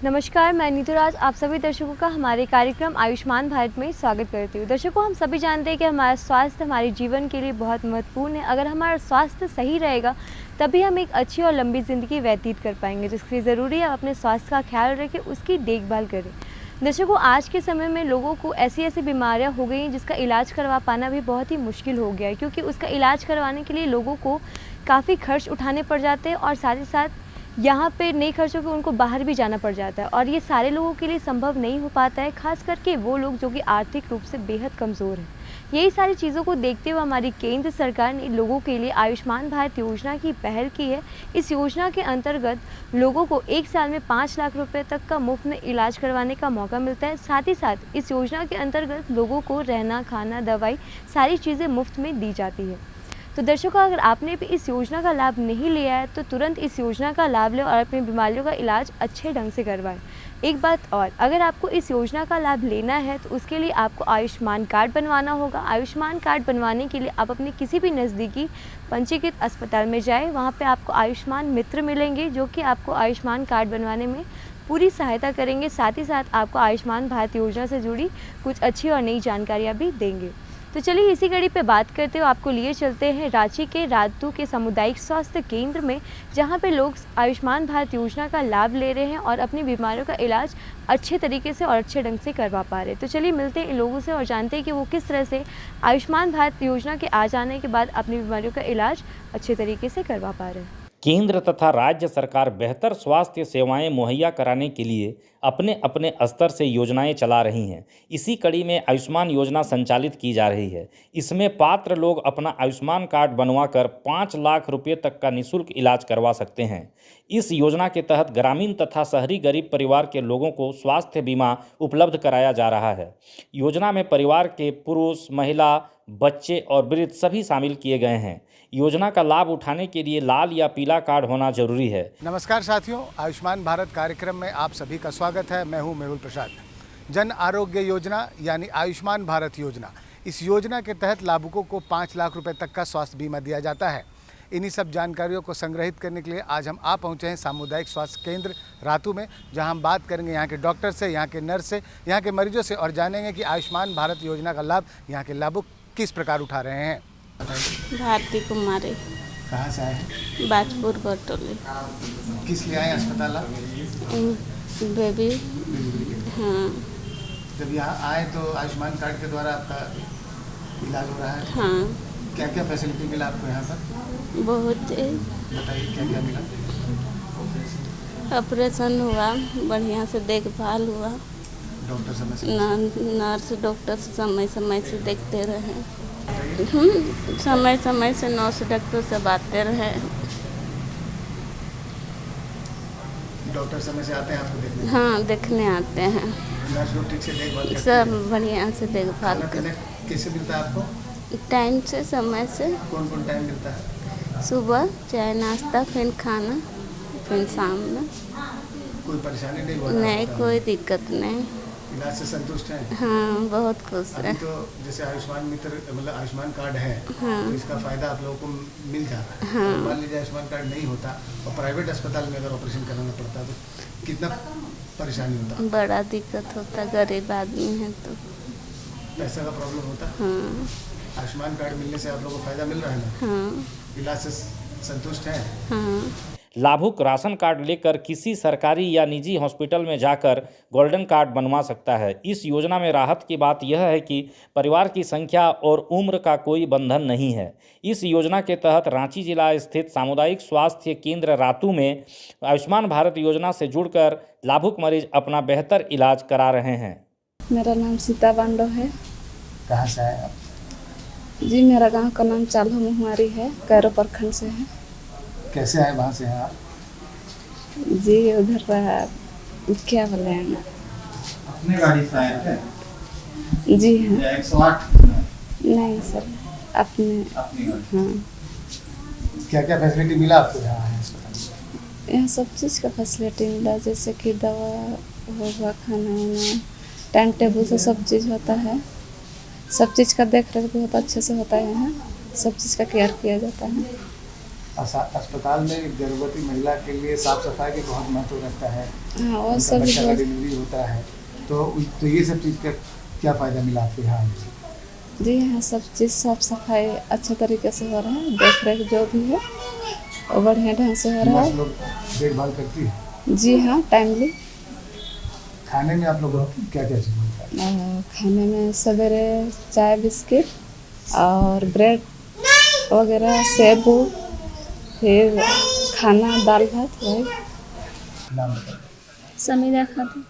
नमस्कार, मैं नीतू राज आप सभी दर्शकों का हमारे कार्यक्रम आयुष्मान भारत में स्वागत करती हूँ। दर्शकों, हम सभी जानते हैं कि हमारा स्वास्थ्य हमारे जीवन के लिए बहुत महत्वपूर्ण है। अगर हमारा स्वास्थ्य सही रहेगा तभी हम एक अच्छी और लंबी ज़िंदगी व्यतीत कर पाएंगे। जिसके लिए ज़रूरी है अपने स्वास्थ्य का ख्याल रखें, उसकी देखभाल करें। दर्शकों, आज के समय में लोगों को ऐसी ऐसी बीमारियां हो गई हैं जिसका इलाज करवा पाना भी बहुत ही मुश्किल हो गया है, क्योंकि उसका इलाज करवाने के लिए लोगों को काफ़ी खर्च उठाने पड़ जाते हैं और साथ ही साथ यहाँ पे नए खर्चों के उनको बाहर भी जाना पड़ जाता है और ये सारे लोगों के लिए संभव नहीं हो पाता है, खास करके वो लोग जो कि आर्थिक रूप से बेहद कमज़ोर हैं। यही सारी चीज़ों को देखते हुए हमारी केंद्र सरकार ने लोगों के लिए आयुष्मान भारत योजना की पहल की है। इस योजना के अंतर्गत लोगों को 1 साल में 5 लाख रुपए तक का मुफ्त में इलाज करवाने का मौका मिलता है। साथ ही साथ इस योजना के अंतर्गत लोगों को रहना, खाना, दवाई सारी चीज़ें मुफ्त में दी जाती है। तो दर्शकों, अगर आपने भी इस योजना का लाभ नहीं लिया है तो तुरंत इस योजना का लाभ लें और अपनी बीमारियों का इलाज अच्छे ढंग से करवाएं। एक बात और, अगर आपको इस योजना का लाभ लेना है तो उसके लिए आपको आयुष्मान कार्ड बनवाना होगा। आयुष्मान कार्ड बनवाने के लिए आप अपने किसी भी नज़दीकी पंजीकृत अस्पताल में जाएं। वहाँ पे आपको आयुष्मान मित्र मिलेंगे जो कि आपको आयुष्मान कार्ड बनवाने में पूरी सहायता करेंगे। साथ ही साथ आपको आयुष्मान भारत योजना से जुड़ी कुछ अच्छी और नई जानकारियाँ भी देंगे। तो चलिए इसी कड़ी पे बात करते हुए आपको लिए चलते हैं रांची के रातू के सामुदायिक स्वास्थ्य केंद्र में, जहां पे लोग आयुष्मान भारत योजना का लाभ ले रहे हैं और अपनी बीमारियों का इलाज अच्छे तरीके से और अच्छे ढंग से करवा पा रहे हैं। तो चलिए मिलते हैं इन लोगों से और जानते हैं कि वो किस तरह से आयुष्मान भारत योजना के आ जाने के बाद अपनी बीमारियों का इलाज अच्छे तरीके से करवा पा रहे हैं। केंद्र तथा राज्य सरकार बेहतर स्वास्थ्य सेवाएं मुहैया कराने के लिए अपने अपने स्तर से योजनाएं चला रही हैं। इसी कड़ी में आयुष्मान योजना संचालित की जा रही है। इसमें पात्र लोग अपना आयुष्मान कार्ड बनवाकर 5 लाख रुपए तक का निःशुल्क इलाज करवा सकते हैं। इस योजना के तहत ग्रामीण तथा शहरी गरीब परिवार के लोगों को स्वास्थ्य बीमा उपलब्ध कराया जा रहा है। योजना में परिवार के पुरुष, महिला, बच्चे और वृद्ध सभी शामिल किए गए हैं। योजना का लाभ उठाने के लिए लाल या पीला कार्ड होना जरूरी है। नमस्कार साथियों, आयुष्मान भारत कार्यक्रम में आप सभी का स्वागत है। मैं हूं मेहुल प्रसाद। जन आरोग्य योजना यानी आयुष्मान भारत योजना, इस योजना के तहत लाभुकों को 5 लाख रुपए तक का स्वास्थ्य बीमा दिया जाता है। इन्हीं सब जानकारियों को संग्रहित करने के लिए आज हम आ पहुंचे हैं सामुदायिक स्वास्थ्य केंद्र रातू में, जहां हम बात करेंगे यहाँ के डॉक्टर से, यहाँ के नर्स से, यहाँ के मरीजों से और जानेंगे कि आयुष्मान भारत योजना का लाभ यहाँ के लाभुक किस प्रकार उठा रहे हैं। भारती कुमारी, कहाँ से आए हैं? बाजपुर बटोली। किस लिए आए अस्पताल आप? बेबी। हाँ। जब यहाँ आए तो आयुष्मान कार्ड के द्वारा आपका इलाज हो रहा है? हाँ। क्या क्या फैसिलिटी मिला आपको यहाँ पर? बहुत बताइए क्या क्या मिला? ऑपरेशन हुआ, बढ़िया से देखभाल हुआ। डॉक्टर समय से? नर्स डॉक्टर समय समय से देखते रहे। समय समय से नर्स डॉक्टर से बातें रहे। डॉक्टर समय से आते हैं आपको देखने? हाँ, देखने आते हैं। नर्स लोग ठीक से देखभाल करते हैं? सब बढ़िया से देखभाल कर। कैसे मिलता है आपको? टाइम से, समय से। कौन कौन टाइम मिलता है? सुबह चाय नाश्ता, फिर खाना, फिर शाम में। कोई परेशानी नहीं हुआ? नहीं, कोई दिक्कत नहीं। इलाज से संतुष्ट हैं? हाँ, बहुत खुश है। अभी तो जैसे आयुष्मान मित्र मतलब आयुष्मान कार्ड है, हाँ। तो इसका फायदा आप लोगों को मिल जाता है। हाँ। मान लीजिए आयुष्मान कार्ड नहीं होता और प्राइवेट अस्पताल में अगर ऑपरेशन कराना पड़ता तो कितना परेशानी होता? बड़ा दिक्कत होता, गरीब आदमी है तो। पैसा का प्रॉब्लम होता? हाँ। आयुष्मान कार्ड मिलने से आप लोगों को फायदा मिल रहा है ना? हाँ। इलाज से संतुष्ट है? हाँ। लाभुक राशन कार्ड लेकर किसी सरकारी या निजी हॉस्पिटल में जाकर गोल्डन कार्ड बनवा सकता है। इस योजना में राहत की बात यह है कि परिवार की संख्या और उम्र का कोई बंधन नहीं है। इस योजना के तहत रांची जिला स्थित सामुदायिक स्वास्थ्य केंद्र रातू में आयुष्मान भारत योजना से जुड़कर लाभुक मरीज अपना बेहतर इलाज करा रहे हैं। मेरा नाम सीता बांडो है। कहाँ से आए आप? जी, मेरा गांव का नाम चाल्हो मुहुआरी है, कैरो प्रखंड से है। कैसे आए वहाँ से हैं आप? जी, उधर रहा क्या बोले हैं? अपने गाड़ी से आए थे? जी हाँ। 108? नहीं सर, अपने गाड़ी। हाँ। क्या क्या फैसिलिटी मिला आपको यहाँ अस्पताल में? यहाँ सब चीज़ का फैसिलिटी मिला, जैसे कि दवा होगा, खाना वाना, टाइम टेबल से सब चीज़ होता है। सब चीज़ का देख रेख बहुत अच्छे से होता है। यहाँ सब चीज़ का केयर किया जाता है। अस्पताल में गर्भवती महिला के लिए साफ सफाई की बहुत महत्व रहता है। हाँ, और उनका सब बच्चा का बहुत डिलीवरी होता है, तो ये सब चीज़ का क्या फ़ायदा मिला आपके यहाँ? जी हाँ, सब चीज़ साफ सफाई अच्छे तरीके से हो रहा है, देख रेख जो भी है वो बढ़िया ढंग से हो रहा नर्स है। लोग देखभाल करती है। जी हाँ, टाइमली। खाने में आप लोग क्या क्या चीज़ मिलता है? खाने में सवेरे चाय बिस्किट और ब्रेड वगैरह, सेब, फिर खाना दाल भात वही। नाम बताओ। समीरा खातून।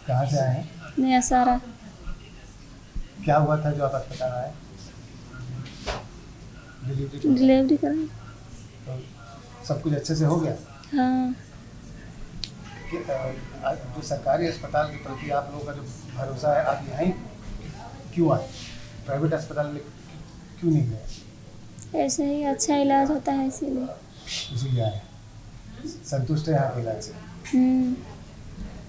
कहाँ से आए हैं? नया सारा। क्या हुआ था जो आप अस्पताल आए? डिलीवरी? डिलीवरी कराई। तो सब कुछ अच्छे से हो गया? हाँ। जो सरकारी अस्पताल के प्रति आप लोगों का जो भरोसा है, आप यहाँ क्यों आए? प्राइवेट अस्पताल में क्यों नहीं गए? ऐसे ही अच्छा इलाज होता है इसीलिए। इसीलिए आए। संतुष्ट है यहाँ के इलाज से?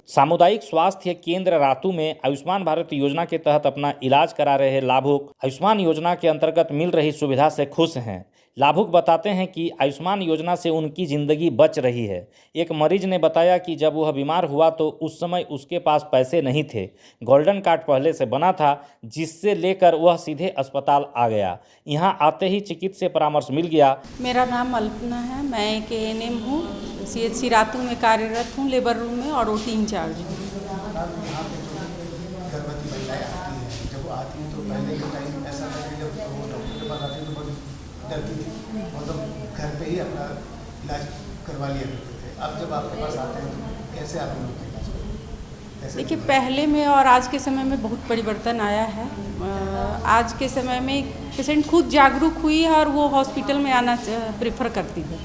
सामुदायिक स्वास्थ्य केंद्र रातू में आयुष्मान भारत योजना के तहत अपना इलाज करा रहे लाभुक आयुष्मान योजना के अंतर्गत मिल रही सुविधा से खुश हैं। लाभुक बताते हैं कि आयुष्मान योजना से उनकी ज़िंदगी बच रही है। एक मरीज ने बताया कि जब वह बीमार हुआ तो उस समय उसके पास पैसे नहीं थे। गोल्डन कार्ड पहले से बना था, जिससे लेकर वह सीधे अस्पताल आ गया। यहाँ आते ही चिकित्सीय परामर्श मिल गया। मेरा नाम अल्पना है, मैं एक ANM हूँ, CHC रातू में कार्यरत हूँ, लेबर रूम में और OT इंचार्ज हूँ। गर्भवती महिलाएं आती हैं, जब वो आती हैं तो पहले के टाइम ऐसा था कि जब वो डॉक्टर के पास आती तो बहुत डरती थी, मतलब घर पे ही अपना इलाज करवा लिया करते थे। अब जब आपके पास आते हैं तो कैसे आप लोग इलाज करते हैं? देखिए, पहले में और आज के समय में बहुत परिवर्तन आया है। आज के समय में पेशेंट खुद जागरूक हुई है और वो हॉस्पिटल में आना प्रेफर करती है।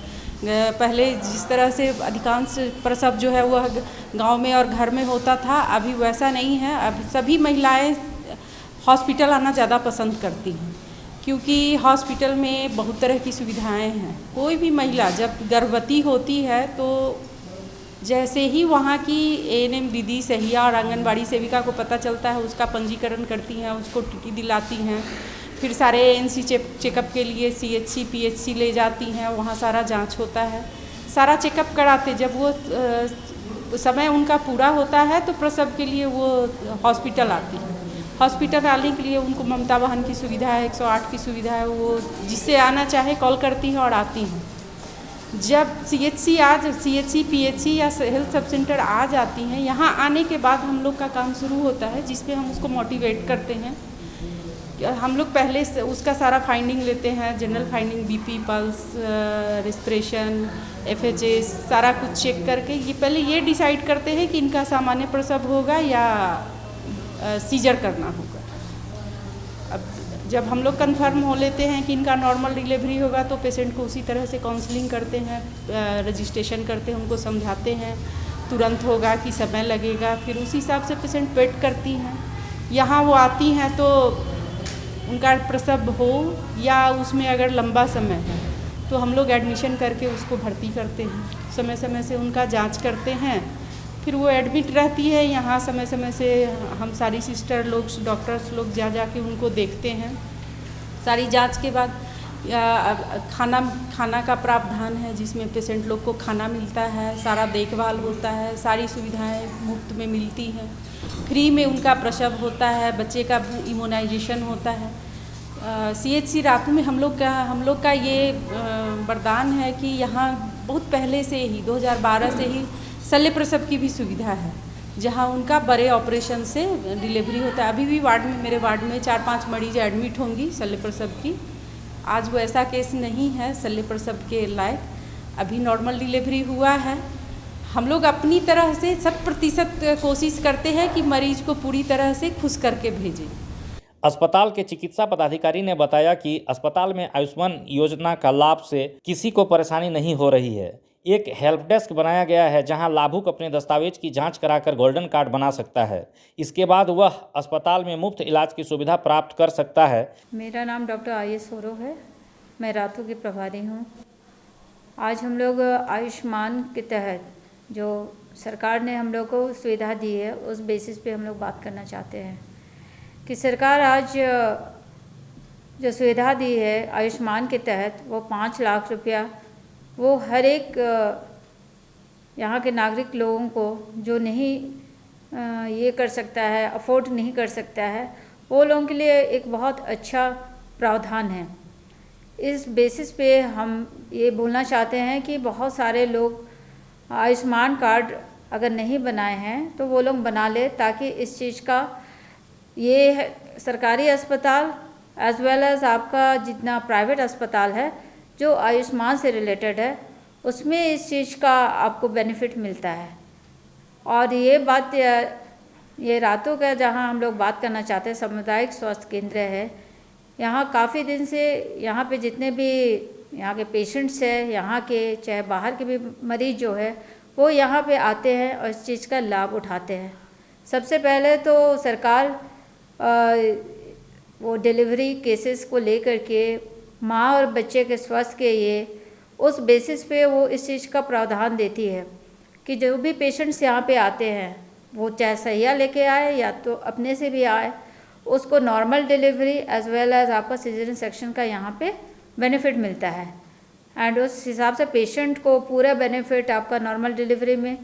पहले जिस तरह से अधिकांश प्रसव जो है वह गांव में और घर में होता था, अभी वैसा नहीं है। अब सभी महिलाएं हॉस्पिटल आना ज़्यादा पसंद करती हैं, क्योंकि हॉस्पिटल में बहुत तरह की सुविधाएं हैं। कोई भी महिला जब गर्भवती होती है तो जैसे ही वहाँ की ANM दीदी, सहिया और आंगनबाड़ी सेविका को पता चलता है, उसका पंजीकरण करती हैं, उसको टीटी दिलाती हैं, फिर सारे ANC चेकअप के लिए CHC PHC ले जाती हैं, वहाँ सारा जांच होता है, सारा चेकअप कराते। जब वो समय उनका पूरा होता है तो प्रसव के लिए वो हॉस्पिटल आती है। हॉस्पिटल आने के लिए उनको ममता वाहन की सुविधा है, 108 की सुविधा है, वो जिससे आना चाहे कॉल करती हैं और आती हैं। जब CHC PHC या हेल्थ सब सेंटर आ जाती हैं, यहाँ आने के बाद हम लोग का काम शुरू होता है, जिसपे हम उसको मोटिवेट करते हैं। हम लोग पहले से उसका सारा फाइंडिंग लेते हैं, general finding, BP, pulse, respiration, FHS, सारा कुछ चेक करके ये पहले ये डिसाइड करते हैं कि इनका सामान्य प्रसव होगा या सीजर करना होगा। अब जब हम लोग कंफर्म हो लेते हैं कि इनका नॉर्मल डिलीवरी होगा तो पेशेंट को उसी तरह से काउंसलिंग करते हैं, रजिस्ट्रेशन करते हैं, उनको समझाते हैं तुरंत होगा कि समय लगेगा, फिर उसी हिसाब से पेशेंट वेट करती हैं। यहाँ वो आती हैं तो उनका प्रसव हो या उसमें अगर लंबा समय है तो हम लोग एडमिशन करके उसको भर्ती करते हैं, समय समय से उनका जांच करते हैं, फिर वो एडमिट रहती है। यहाँ समय समय से हम सारी सिस्टर लोग, डॉक्टर्स लोग जा के उनको देखते हैं। सारी जांच के बाद खाना का प्रावधान है, जिसमें पेशेंट लोग को खाना मिलता है, सारा देखभाल होता है, सारी सुविधाएं मुफ्त में मिलती हैं, फ्री में उनका प्रसव होता है, बच्चे का इम्यूनाइजेशन होता है। CHC रातू में हम लोग का ये वरदान है कि यहाँ बहुत पहले से ही 2012 से ही शल्य प्रसव की भी सुविधा है, जहाँ उनका बड़े ऑपरेशन से डिलीवरी होता है। अभी भी मेरे वार्ड में 4-5 मरीज एडमिट होंगी शल्य प्रसव की। आज वो ऐसा केस नहीं है शल्य प्रसव के लायक, अभी नॉर्मल डिलीवरी हुआ है। हम लोग अपनी तरह से 100% कोशिश करते हैं कि मरीज को पूरी तरह से खुश करके भेजें। अस्पताल के चिकित्सा पदाधिकारी ने बताया कि अस्पताल में आयुष्मान योजना का लाभ से किसी को परेशानी नहीं हो रही है। एक हेल्प डेस्क बनाया गया है, जहां लाभुक अपने दस्तावेज की जांच कराकर गोल्डन कार्ड बना सकता है। इसके बाद वह अस्पताल में मुफ्त इलाज की सुविधा प्राप्त कर सकता है। मेरा नाम डॉक्टर IS सोरो है, मैं रातू की प्रभारी हूँ। आज हम लोग आयुष्मान के तहत जो सरकार ने हम लोग को सुविधा दी है, उस बेसिस पे हम लोग बात करना चाहते हैं कि सरकार आज जो सुविधा दी है आयुष्मान के तहत, वो 5 लाख रुपया वो हर एक यहाँ के नागरिक लोगों को जो नहीं ये कर सकता है, अफोर्ड नहीं कर सकता है, वो लोगों के लिए एक बहुत अच्छा प्रावधान है। इस बेसिस पे हम ये बोलना चाहते हैं कि बहुत सारे लोग आयुष्मान कार्ड अगर नहीं बनाए हैं तो वो लोग बना ले, ताकि इस चीज़ का ये सरकारी अस्पताल एज वेल एज़ आपका जितना प्राइवेट अस्पताल है जो आयुष्मान से रिलेटेड है, उसमें इस चीज़ का आपको बेनिफिट मिलता है। और ये बात ये रातों का जहाँ हम लोग बात करना चाहते हैं, सामुदायिक स्वास्थ्य केंद्र है। यहाँ काफ़ी दिन से यहाँ पे जितने भी यहाँ के पेशेंट्स हैं, यहाँ के चाहे बाहर के भी मरीज़ जो है वो यहाँ पे आते हैं और इस चीज़ का लाभ उठाते हैं। सबसे पहले तो सरकार वो डिलीवरी केसेस को लेकर के माँ और बच्चे के स्वास्थ्य के लिए उस बेसिस पे वो इस चीज़ का प्रावधान देती है कि जो भी पेशेंट्स यहाँ पे आते हैं वो चाहे सहिया लेके आए या तो अपने से भी आए, उसको normal delivery as well as आपका सिजेरियन सेक्शन का यहाँ पे बेनिफिट मिलता है। एंड उस हिसाब से पेशेंट को पूरा बेनिफिट आपका नॉर्मल डिलीवरी में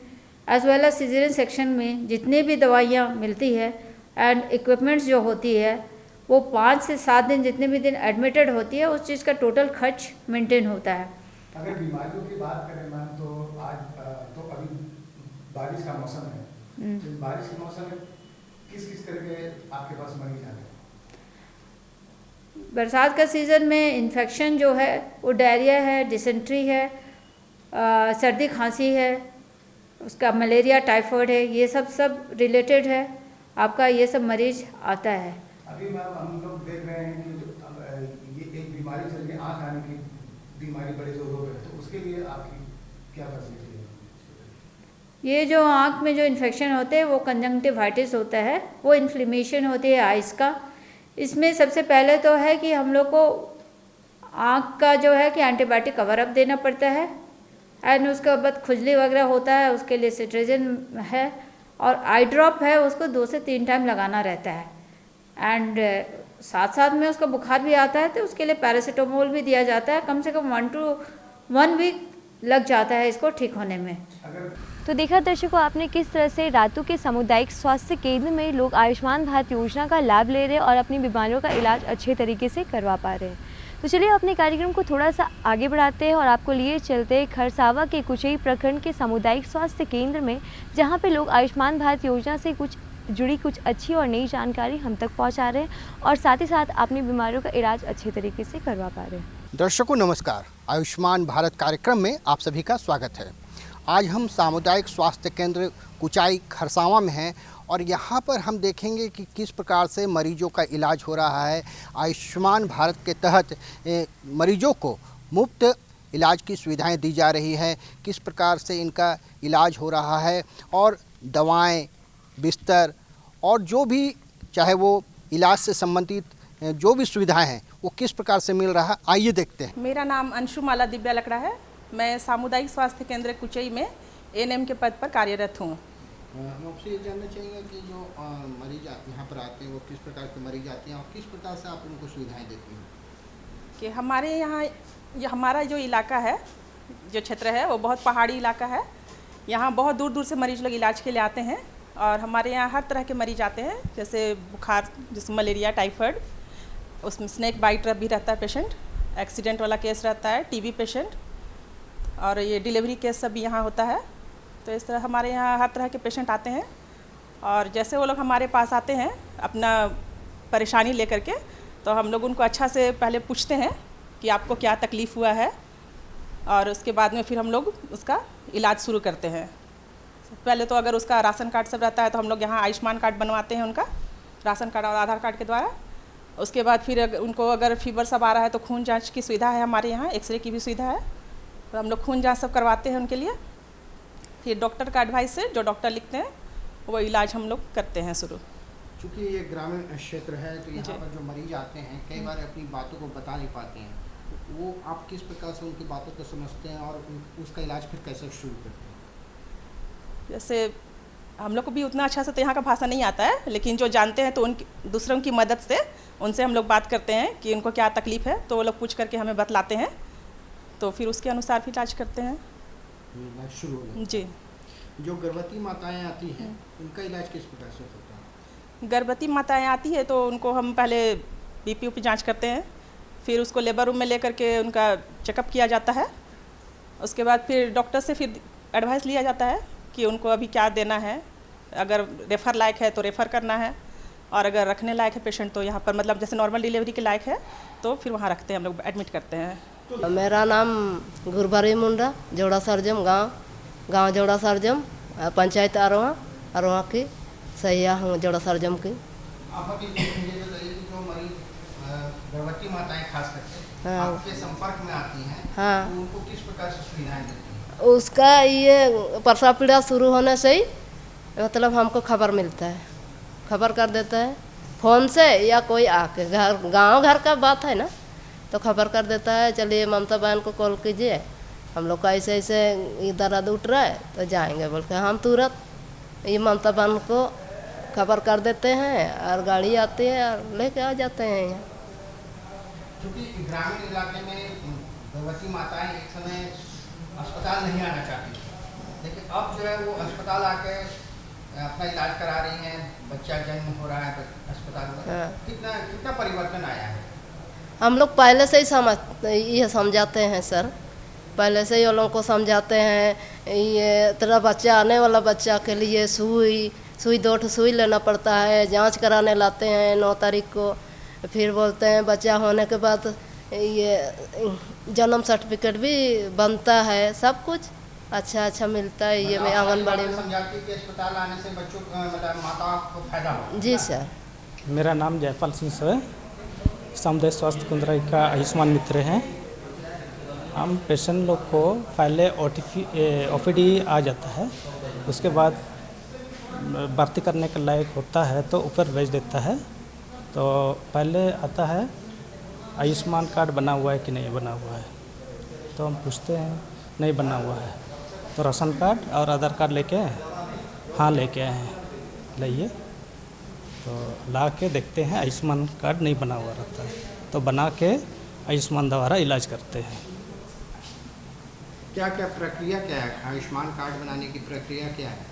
as well as caesarean section में जितनी भी दवाइयाँ मिलती है एंड इक्विपमेंट्स जो होती है वो 5 से 7 दिन जितने भी दिन एडमिटेड होती है उस चीज़ का टोटल खर्च मेंटेन होता है। अगर बीमारियों की बात करें मैम तो आज तो अभी बारिश का मौसम है, तो बारिश के मौसम में किस तरह के आपके पास मरीज आते हैं? बरसात का सीज़न में इन्फेक्शन जो है वो डायरिया है, डिसेंट्री है, सर्दी खांसी है, उसका मलेरिया टाइफाइड है, ये सब रिलेटेड है, आपका ये सब मरीज आता है। अभी मैम हम लोग देख रहे हैं कि ये एक बीमारी चल रही है, आँख आने की बीमारी बड़े जोरों पे, तो उसके लिए आपकी क्या फैसिलिटी है? ये जो आँख में जो इन्फेक्शन होते हैं वो कंजंक्टिवाइटिस होता है, वो इन्फ्लेमेशन होती है आइज़ का। इसमें सबसे पहले तो है कि हम लोग को आँख का जो है कि एंटीबायोटिक कवर अप देना पड़ता है एंड उसके बाद खुजली वगैरह होता है, उसके लिए सिट्राजिन है और आई ड्रॉप है, उसको 2 से 3 टाइम लगाना रहता है। एंड साथ साथ में उसका बुखार भी आता है तो उसके लिए पैरासीटामोल भी दिया जाता है। कम से कम 1 to 1 वीक लग जाता है इसको ठीक होने में। तो देखा दर्शकों आपने किस तरह से रातू के सामुदायिक स्वास्थ्य केंद्र में लोग आयुष्मान भारत योजना का लाभ ले रहे हैं और अपनी बीमारियों का इलाज अच्छे तरीके से करवा पा रहे हैं। तो चलिए अपने कार्यक्रम को थोड़ा सा आगे बढ़ाते हैं और आपको लिए चलते हैं खरसावा के कुचई प्रखंड के सामुदायिक स्वास्थ्य केंद्र में, जहाँ पे लोग आयुष्मान भारत योजना से जुड़ी कुछ अच्छी और नई जानकारी हम तक पहुँचा रहे हैं और साथ ही साथ अपनी बीमारियों का इलाज अच्छे तरीके से करवा पा रहे हैं। दर्शकों नमस्कार, आयुष्मान भारत कार्यक्रम में आप सभी का स्वागत है। आज हम सामुदायिक स्वास्थ्य केंद्र कुचाई खरसावा में हैं और यहाँ पर हम देखेंगे कि किस प्रकार से मरीजों का इलाज हो रहा है। आयुष्मान भारत के तहत मरीजों को मुफ्त इलाज की सुविधाएं दी जा रही है, किस प्रकार से इनका इलाज हो रहा है और दवाएं, बिस्तर और जो भी चाहे वो इलाज से संबंधित जो भी सुविधाएं हैं वो किस प्रकार से मिल रहा है, आइए देखते हैं। मेरा नाम अंशुमाला दिव्या लकड़ा है। मैं सामुदायिक स्वास्थ्य केंद्र कुचई में एएनएम के पद पर कार्यरत हूँ। हम आपसे ये जानना चाहेंगे कि जो मरीज यहाँ पर आते हैं वो किस प्रकार के मरीज आते हैं और किस प्रकार से आप उनको सुविधाएं देती हैं? कि हमारे यहाँ हमारा जो इलाका है, जो क्षेत्र है वो बहुत पहाड़ी इलाका है। यहाँ बहुत दूर दूर से मरीज लोग इलाज के लिए आते हैं और हमारे यहाँ हर तरह के मरीज आते हैं, जैसे बुखार, जैसे मलेरिया, टाइफाइड, उसमें स्नेक बाइट भी रहता है पेशेंट, एक्सीडेंट वाला केस रहता है, टीबी पेशेंट और ये डिलीवरी केस सब भी यहाँ होता है। तो इस तरह हमारे यहाँ हर तरह के पेशेंट आते हैं और जैसे वो लोग हमारे पास आते हैं अपना परेशानी लेकर के, तो हम लोग उनको अच्छा से पहले पूछते हैं कि आपको क्या तकलीफ़ हुआ है और उसके बाद में फिर हम लोग उसका इलाज शुरू करते हैं। पहले तो अगर उसका राशन कार्ड सब रहता है तो हम लोग यहाँ आयुष्मान कार्ड बनवाते हैं उनका, राशन कार्ड और आधार कार्ड के द्वारा। उसके बाद फिर उनको अगर फीवर सब आ रहा है तो खून जांच की सुविधा है हमारे यहाँ, एक्सरे की भी सुविधा है, तो हम लोग खून जांच सब करवाते हैं उनके लिए। फिर डॉक्टर का एडवाइस से जो डॉक्टर लिखते हैं वो इलाज हम लोग करते हैं शुरू। चूँकि ये ग्रामीण क्षेत्र है तो यहाँ पर जो मरीज आते हैं कई बार अपनी बातों को बता नहीं पाते हैं, वो आप किस प्रकार से उनकी बातों को समझते हैं और उसका इलाज फिर कैसे शुरू करते हैं? जैसे हम लोग को भी उतना अच्छा से तो यहाँ का भाषा नहीं आता है, लेकिन जो जानते हैं तो दूसरों की मदद से उनसे हम लोग बात करते हैं कि उनको क्या तकलीफ़ है, तो वो लोग पूछ करके हमें बतलाते हैं। तो फिर उसके अनुसार फिर इलाज करते हैं। इलाज शुरू हो जाता है। जी। जो गर्भवती माताएं आती हैं उनका इलाज किस प्रकार से होता है? गर्भवती माताएं आती है तो उनको हम पहले बीपी उपी जांच करते हैं, फिर उसको लेबर रूम में लेकर के उनका चेकअप किया जाता है। उसके बाद फिर डॉक्टर से फिर एडवाइस लिया जाता है कि उनको अभी क्या देना है, अगर रेफ़र लायक है तो रेफ़र करना है, और अगर रखने लायक है पेशेंट तो यहाँ पर मतलब जैसे नॉर्मल डिलीवरी के लायक है तो फिर वहाँ रखते हैं, हम लोग एडमिट करते हैं। मेरा नाम गुरबारी मुंडा, जोड़ा सरजम गांव जोड़ा सरजम, पंचायत अरवा की सैया हूँ जोड़ा सरजम की। आप अभी मुझे बताइए कि जो मरीज गर्भवती माताएं खास करके आपके संपर्क में आती हैं, हाँ, तो उनको किस प्रकार से सुविधाएं देती हैं? उसका ये प्रसव पीड़ा शुरू होने से ही मतलब हमको खबर मिलता है, खबर कर देता है फ़ोन से या कोई आके गांव घर का बात है ना, तो खबर कर देता है, चलिए ममता बहन को कॉल कीजिए, हम लोग का ऐसे ऐसे दर्द उठ रहा है तो जाएंगे बोल के हम तुरंत ये ममता बहन को खबर कर देते हैं और गाड़ी आती है और लेके आ जाते हैं यहाँ। क्योंकि ग्रामीण इलाके में गर्भवती माताएं एक समय अस्पताल नहीं आना चाहती थी, लेकिन अब जो है वो अस्पताल आके अपना इलाज करा रही हैं, बच्चा जन्म हो रहा है अस्पताल में। हाँ। कितना परिवर्तन आया है? हम लोग पहले से ही ये समझाते हैं सर, पहले से ही वो लोगों को समझाते हैं, ये तेरा बच्चा आने वाला बच्चा के लिए सुई 2 सुई लेना पड़ता है, जांच कराने लाते हैं 9 तारीख को, फिर बोलते हैं बच्चा होने के बाद ये जन्म सर्टिफिकेट भी बनता है, सब कुछ अच्छा मिलता है ये में आंगनबाड़ी में। समझाती कि अस्पताल आने से बच्चों मतलब माता को फायदा हो। जी सर। मेरा नाम जयपाल सिंह है, सामुदायिक स्वास्थ्य केंद्र का आयुष्मान मित्र हैं। हम पेशेंट लोग को पहले OPD आ जाता है, उसके बाद भर्ती करने के लायक होता है तो ऊपर भेज देता है। तो पहले आता है आयुष्मान कार्ड बना हुआ है कि नहीं बना हुआ है, तो हम पूछते हैं नहीं बना हुआ है, तो राशन कार्ड और आधार कार्ड लेके हाँ लेके आए हैं, लाइए, तो ला के देखते हैं आयुष्मान कार्ड नहीं बना हुआ रहता है, तो बना के आयुष्मान द्वारा इलाज करते हैं। क्या प्रक्रिया क्या है? आयुष्मान कार्ड बनाने की प्रक्रिया क्या है?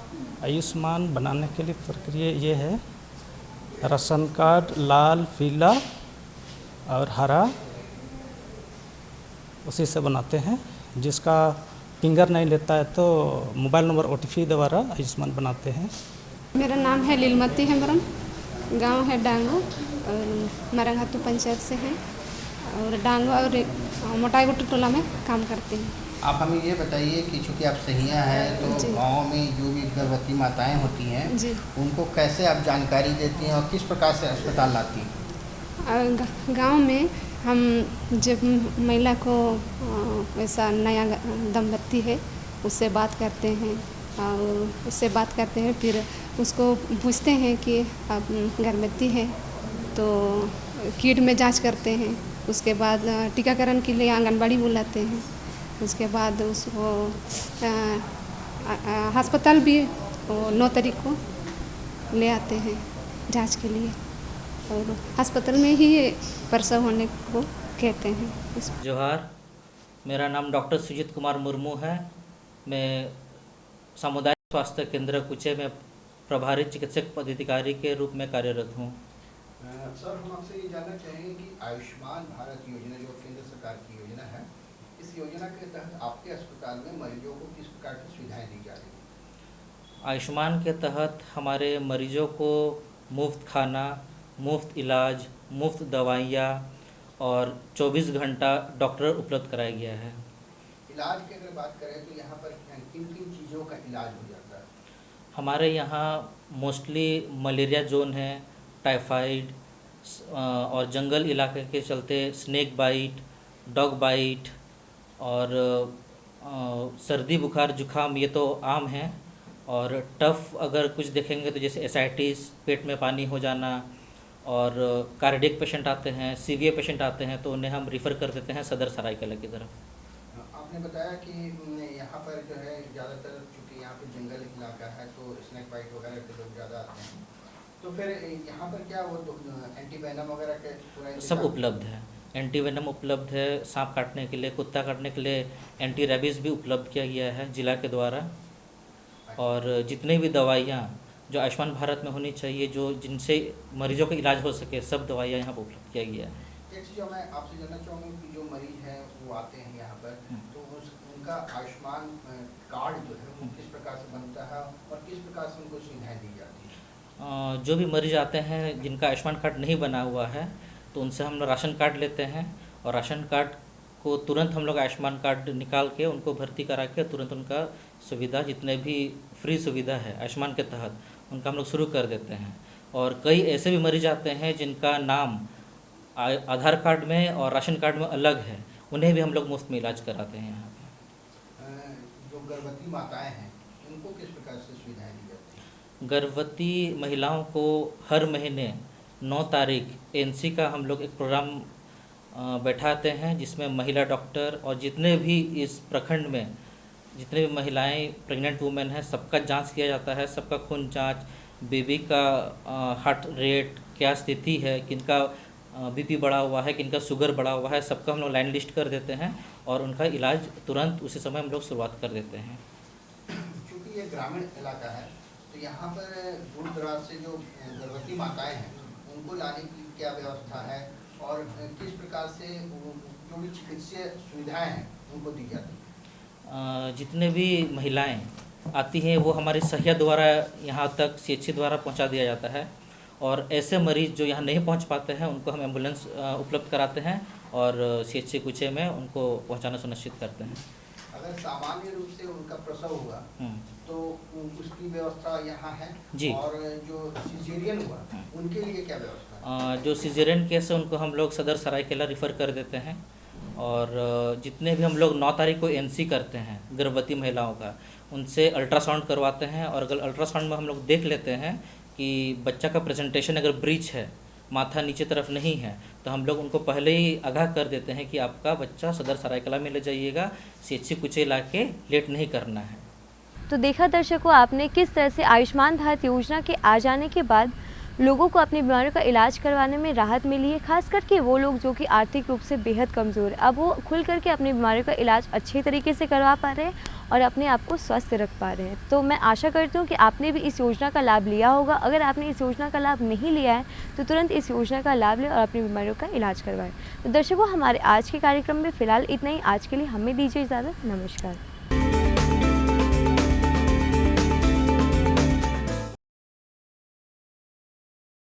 आयुष्मान बनाने के लिए प्रक्रिया ये है, राशन कार्ड लाल, पीला और हरा उसी से बनाते हैं। जिसका फिंगर नहीं लेता है तो मोबाइल नंबर OTP द्वारा आयुष्मान बनाते हैं। मेरा नाम है लीलमती हेम्ब्रम, गांव है डांगो और मरंघातू पंचायत से हैं और डांगो और मोटाईगुट्टू टोला में काम करती हैं। आप हमें ये बताइए कि चूँकि आप सहिया हैं तो गांव में जो भी गर्भवती माताएं होती हैं उनको कैसे आप जानकारी देती हैं और किस प्रकार से अस्पताल लाती हैं? गांव में हम जब महिला को ऐसा नया दंपत्ति है उससे बात करते हैं और उससे बात करते हैं, फिर उसको पूछते हैं कि आप गर्भवती है तो किट में जांच करते हैं, उसके बाद टीकाकरण के लिए आंगनबाड़ी बुलाते हैं, उसके बाद उसको अस्पताल भी 9 तारीख को ले आते हैं जांच के लिए और अस्पताल में ही प्रसव होने को कहते हैं। जोहार, मेरा नाम डॉक्टर सुजीत कुमार मुर्मू है। मैं सामुदायिक स्वास्थ्य केंद्र कुचे में प्रभारी चिकित्सक पदाधिकारी के रूप में कार्यरत हूँ। सर, हम आपसे ये जानना चाहेंगे कि आयुष्मान भारत योजना जो केंद्र सरकार की योजना है, इस योजना के तहत आपके अस्पताल में मरीजों को किस प्रकार की सुविधाएं दी जा रही हैं? आयुष्मान के तहत हमारे मरीजों को मुफ्त खाना, मुफ्त इलाज, मुफ्त दवाइयाँ और 24 घंटा डॉक्टर उपलब्ध कराया गया है। इलाज की अगर बात करें तो यहाँ पर किन किन चीज़ों का इलाज हो जाता है? हमारे यहाँ मोस्टली मलेरिया जोन है, टाइफाइड और जंगल इलाके के चलते स्नेक बाइट, डॉग बाइट और सर्दी बुखार जुखाम ये तो आम है। और टफ अगर कुछ देखेंगे तो जैसे एसाइटिस, पेट में पानी हो जाना और कार्डियक पेशेंट आते हैं, सीवियर पेशेंट आते हैं तो उन्हें हम रिफ़र कर देते हैं सदर सरायकेला की तरफ। आपने बताया कि यहाँ पर जो है ज़्यादातर चूँकि यहाँ पे जंगल इलाका है तो स्नेक बाइट वगैरह के लोग ज़्यादा आते हैं, तो फिर यहाँ पर क्या वो एंटीवेनम वगैरह के सब उपलब्ध है। एंटी वेनम उपलब्ध है, सांप काटने के लिए, कुत्ता काटने के लिए एंटी रेबीज़ भी उपलब्ध किया गया है जिला के द्वारा। और जितनी भी दवाइयाँ जो आयुष्मान भारत में होनी चाहिए, जो जिनसे मरीजों का इलाज हो सके, सब दवाइयाँ यहाँ पर उपलब्ध किया गया है। एक चीज़ जो मैं आपसे जानना चाहूँगा कि जो मरीज हैं वो आते हैं यहाँ पर, तो उनका आयुष्मान कार्ड जो है वो किस प्रकार से बनता है और किस प्रकार से उनको सुविधाएँ दी जाती है? जो भी मरीज आते हैं जिनका आयुष्मान कार्ड नहीं बना हुआ है, तो उनसे हम राशन कार्ड लेते हैं और राशन कार्ड को तुरंत हम लोग आयुष्मान कार्ड निकाल के उनको भर्ती करा के तुरंत उनका सुविधा, जितने भी फ्री सुविधा है आयुष्मान के तहत, उनका हम लोग शुरू कर देते हैं। और कई ऐसे भी मरीज आते हैं जिनका नाम आधार कार्ड में और राशन कार्ड में अलग है, उन्हें भी हम लोग मुफ्त में इलाज कराते हैं यहाँ पे। जो गर्भवती माताएं हैं उनको किस प्रकार से सुविधाएं दी जाती हैं? गर्भवती महिलाओं को हर महीने 9 तारीख एनसी का हम लोग एक प्रोग्राम बैठाते हैं, जिसमें महिला डॉक्टर और जितने भी इस प्रखंड में जितने भी महिलाएं प्रेग्नेंट वुमेन हैं, सबका जांच किया जाता है। सबका खून जांच, बेबी का हार्ट रेट क्या स्थिति है, किनका बीपी बढ़ा हुआ है, किनका शुगर बढ़ा हुआ है, सबका हम लोग लाइन लिस्ट कर देते हैं और उनका इलाज तुरंत उसी समय हम लोग शुरुआत कर देते हैं। क्योंकि ये ग्रामीण इलाका है, तो यहाँ पर दूर दराज से जो गर्भवती माताएं हैं उनको लाने की क्या व्यवस्था है और किस प्रकार से जो भी चिकित्सीय सुविधाएं हैं उनको दी जाती है? जितने भी महिलाएं आती हैं वो हमारे सहिया द्वारा यहाँ तक CHC द्वारा पहुँचा दिया जाता है। और ऐसे मरीज़ जो यहाँ नहीं पहुँच पाते हैं उनको हम एम्बुलेंस उपलब्ध कराते हैं और CHC कुचे में उनको पहुँचाना सुनिश्चित करते हैं। अगर सामान्य रूप से उनका प्रसव हुआ तो उसकी व्यवस्था यहाँ है जी। और जो सिजेरियन हुआ उनके लिए क्या व्यवस्था है? जो सिजेरियन केस है उनको हम लोग सदर सरायकेला रिफ़र कर देते हैं। और जितने भी हम लोग 9 तारीख को NC करते हैं गर्भवती महिलाओं का, उनसे अल्ट्रासाउंड करवाते हैं और अगर अल्ट्रासाउंड में हम लोग देख लेते हैं कि बच्चा का प्रेजेंटेशन अगर ब्रीच है, माथा नीचे तरफ नहीं है, तो हम लोग उनको पहले ही आगाह कर देते हैं कि आपका बच्चा सदर सरायकला में ले जाइएगा, CHC कुचे ला के लेट नहीं करना है। तो देखा दर्शकों आपने किस तरह से आयुष्मान भारत योजना के आ जाने के बाद लोगों को अपनी बीमारियों का इलाज करवाने में राहत मिली है, खास करके वो लोग जो कि आर्थिक रूप से बेहद कमज़ोर है। अब वो खुल करके अपनी बीमारियों का इलाज अच्छे तरीके से करवा पा रहे हैं और अपने आप को स्वस्थ रख पा रहे हैं। तो मैं आशा करती हूँ कि आपने भी इस योजना का लाभ लिया होगा। अगर आपने इस योजना का लाभ नहीं लिया है तो तुरंत इस योजना का लाभ लें और अपनी बीमारियों का इलाज करवाएं। तो दर्शकों हमारे आज के कार्यक्रम में फ़िलहाल इतना ही। आज के लिए हमें दीजिए इजाज़त। नमस्कार।